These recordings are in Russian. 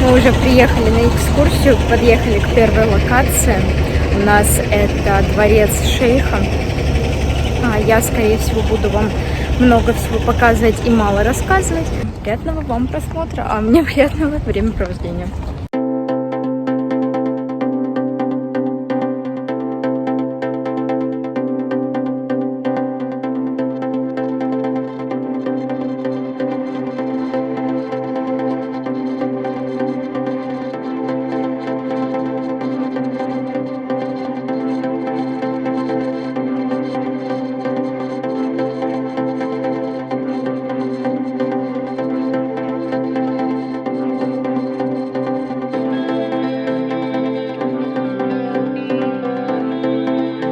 Мы уже приехали на экскурсию, подъехали к первой локации. У нас это дворец шейха. Я, скорее всего, буду вам много всего показывать и мало рассказывать. Приятного вам просмотра, а мне приятного времяпровождения.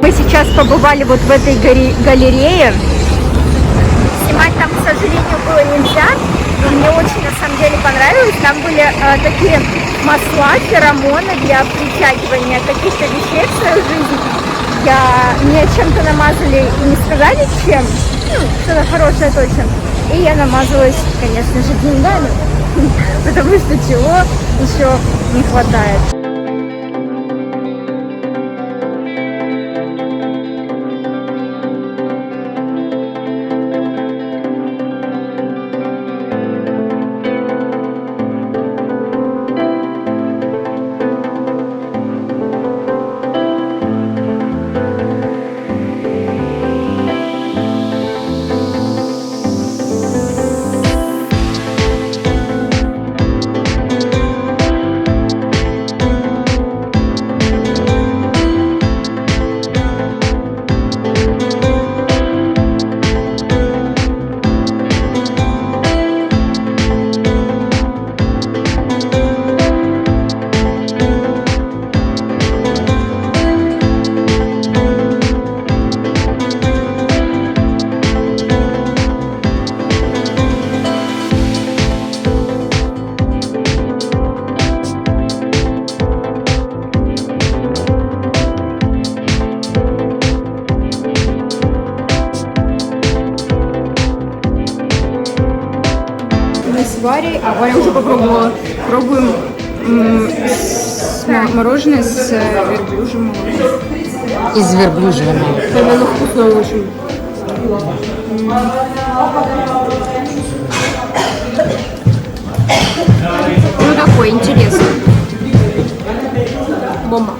Мы сейчас побывали вот в этой галерее. Снимать там, к сожалению, было нельзя, но мне очень на самом деле понравилось. Там были такие масла, феромоны для притягивания каких-то вещей в свою жизнь. Мне чем-то намазали и не сказали чем, что-то хорошее точно. И я намазалась, конечно же, деньгами, потому что чего еще не хватает. Варей, а Варя уже попробовала. Пробуем мороженое с верблюжьим молоком. Из верблюжьего молока. Оно вкусное очень. Ну такой интересный. Бомба.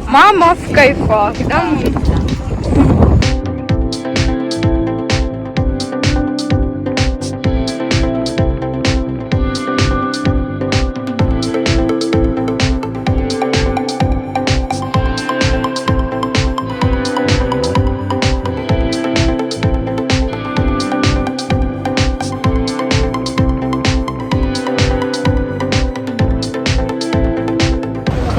Мама в кайфах, да?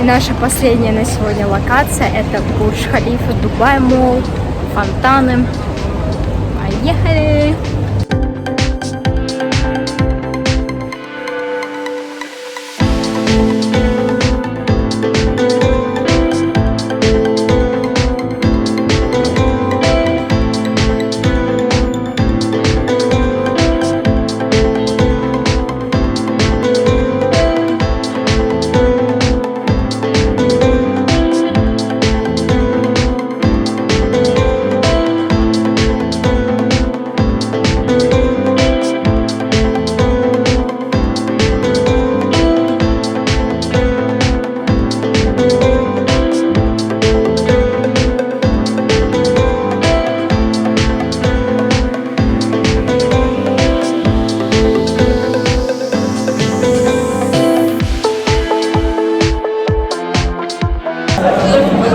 наша последняя на сегодня локация. Это Бурдж-Халифа, Дубай Молл, фонтаны. Поехали!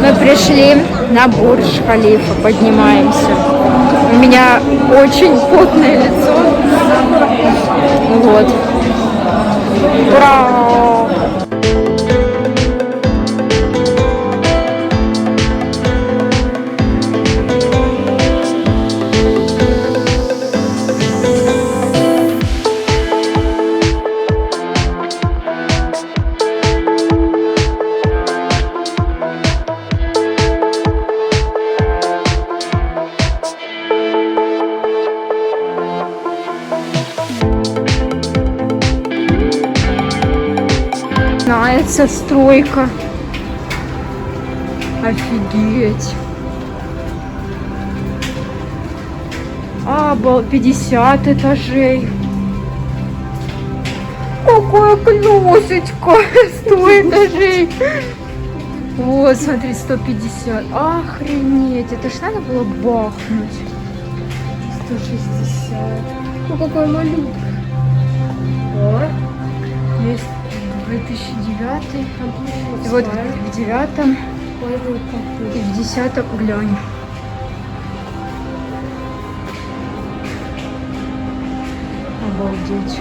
Мы пришли на Бурдж-Халифа, поднимаемся. У меня очень потное лицо. Вот. Ура! Начинается стройка. Офигеть. 50 этажей. Какая клёсочка. 100 этажей. Вот, смотри, 150. Охренеть. Это ж надо было бахнуть. 160. Ну, какой малюк. Есть 2009. И вот в 9-м. И в 10-м. Глянь. Обалдеть.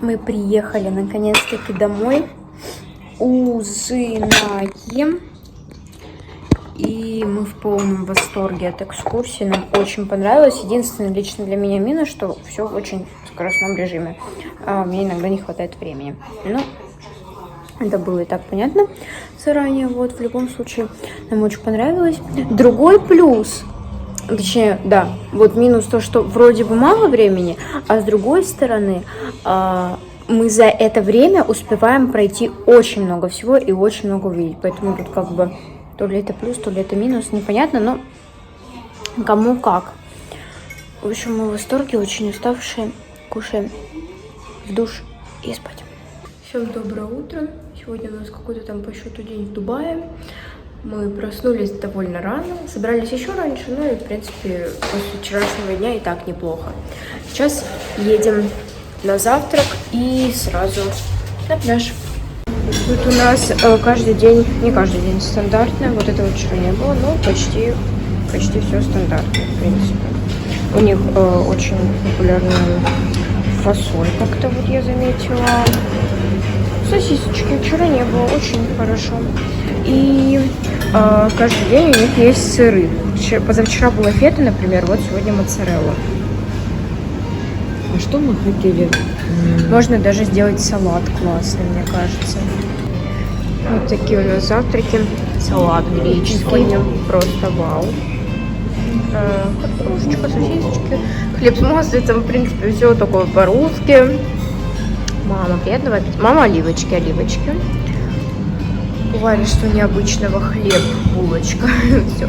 Мы приехали наконец-таки домой, ужинаем, и мы в полном восторге от экскурсии, нам очень понравилось. Единственное лично для меня минус, что все в очень скоростном режиме, мне иногда не хватает времени, но это было и так понятно заранее. Вот, в любом случае, нам очень понравилось. Другой плюс, точнее, да, вот минус то, что вроде бы мало времени, а с другой стороны, мы за это время успеваем пройти очень много всего и очень много увидеть. Поэтому тут как бы то ли это плюс, то ли это минус, непонятно, но кому как. В общем, мы в восторге, очень уставшие, кушаем, в душ и спать. Всем доброе утро. Сегодня у нас какой-то там по счету день в Дубае. Мы проснулись довольно рано, собрались еще раньше, но и, в принципе, после вчерашнего дня и так неплохо. Сейчас едем на завтрак и сразу на пляж. Тут у нас каждый день, не каждый день стандартное, вот этого вчера не было, но почти все стандартное, в принципе. У них очень популярная фасоль, как-то вот я заметила. Сосисочки вчера не было, очень хорошо. И каждый день у них есть сыры. Позавчера была фета, например, вот сегодня моцарелла. А что мы хотели? Можно даже сделать салат классный, мне кажется. Вот такие у нас завтраки. Салат греческий. Просто вау. Картошечка, сосисочки. Хлеб с маслицем, в принципе, все такое по-русски. Мама, привет, давай пить. Мама, оливочки. Бывали, что необычного хлеб, булочка. Все.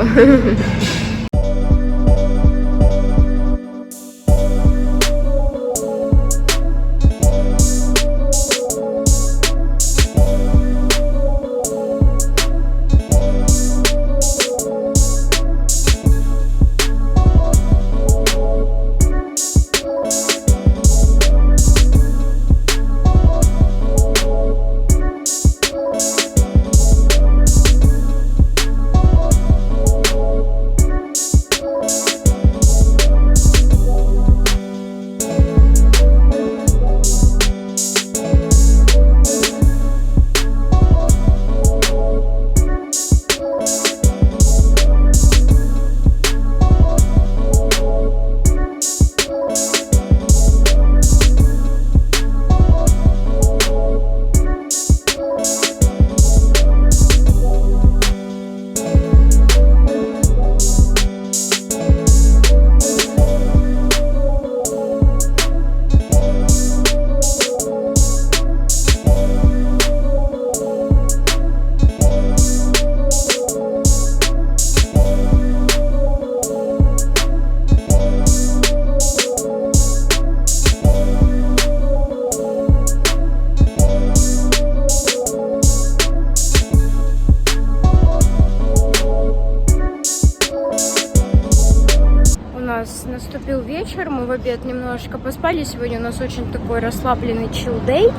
Наступил вечер, мы в обед немножко поспали. Сегодня у нас очень такой расслабленный chill-day.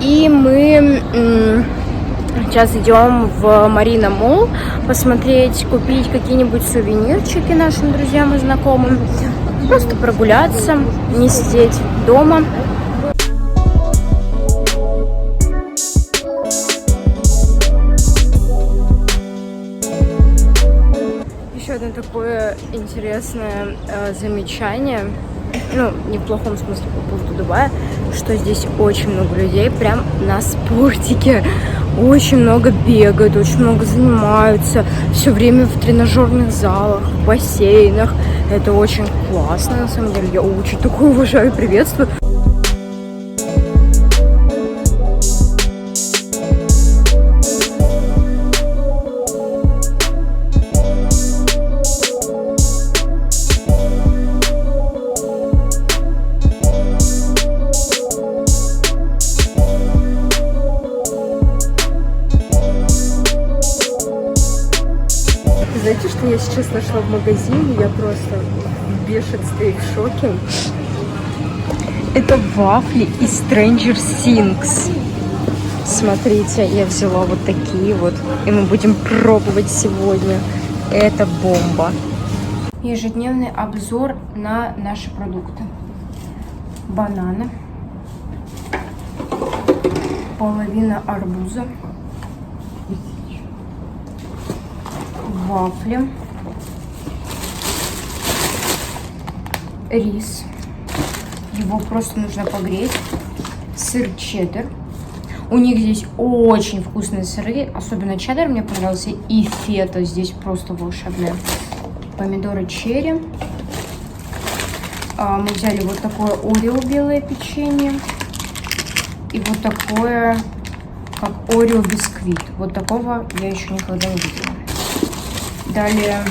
И мы сейчас идем в Марина Молл посмотреть, купить какие-нибудь сувенирчики нашим друзьям и знакомым. Просто прогуляться, не сидеть дома. Еще одно такое интересное замечание, ну, не в плохом смысле по поводу Дубая, что здесь очень много людей прям на спортике. Очень много бегают, очень много занимаются, все время в тренажерных залах, в бассейнах. Это очень классно, на самом деле. Я очень такое уважаю и приветствую. Знаете, что я сейчас нашла в магазине? Я просто в бешенстве и в шоке. Это вафли из Stranger Things. Смотрите, я взяла вот такие вот. И мы будем пробовать сегодня. Это бомба. Ежедневный обзор на наши продукты. Бананы. Половина арбуза. Вафли, рис, его просто нужно погреть, сыр чеддер. У них здесь очень вкусные сыры, особенно чеддер мне понравился, и фета здесь просто волшебная. Помидоры черри. Мы взяли вот такое орео белое печенье и вот такое, как орео бисквит. Вот такого я еще никогда не видела. Далее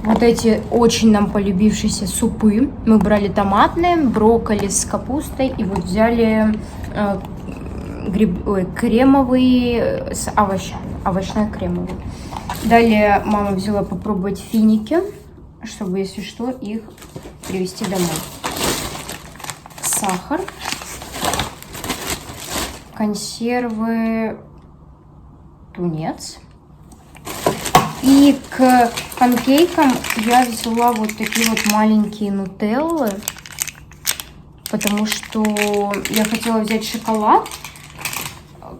вот эти очень нам полюбившиеся супы. Мы брали томатные, брокколи с капустой и вот взяли кремовый с овощами, овощной-кремовый. Далее мама взяла попробовать финики, чтобы, если что, их привезти домой. Сахар, консервы тунец. И к панкейкам я взяла вот такие вот маленькие нутеллы, потому что я хотела взять шоколад,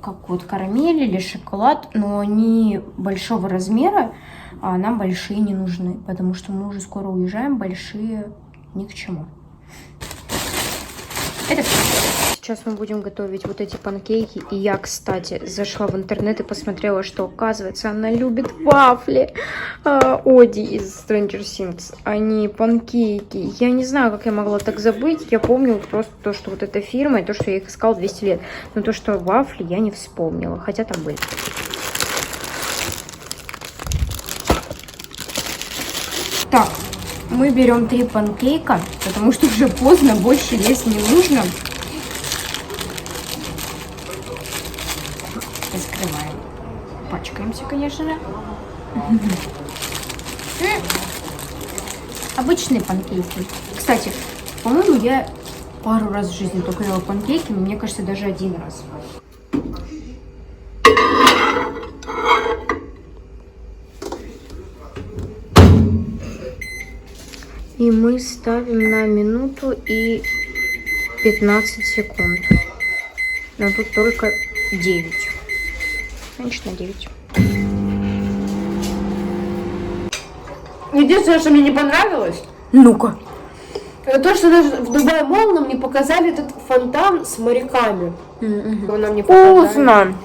как вот карамель или шоколад, но они большого размера, а нам большие не нужны, потому что мы уже скоро уезжаем, большие ни к чему. Это все. Сейчас мы будем готовить вот эти панкейки. И я, кстати, зашла в интернет и посмотрела, что, оказывается, она любит вафли. Оди из Stranger Things. Они панкейки. Я не знаю, как я могла так забыть. Я помню просто то, что вот эта фирма, и то, что я их искала 200 лет. Но то, что вафли, я не вспомнила. Хотя там были. Так, мы берем 3 панкейка, потому что уже поздно, больше есть не нужно. Раскрываем. Пачкаемся, конечно же. Обычные панкейки. Кстати, по-моему, я пару раз в жизни только ела панкейки, мне кажется, даже 1 раз. И мы ставим на минуту и 15 секунд. Но тут только 9. Конечно, 9. Единственное, что мне не понравилось, Ну-ка. это то, что даже в Дубай Молл нам не показали этот фонтан с моряками. Его нам не показали. Вкусно.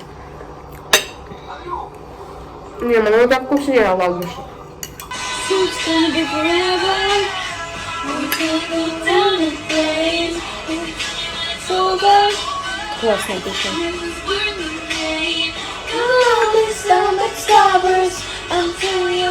Не, ну это вкуснее ладушек. Классная песня. Come on, stop, stop us until you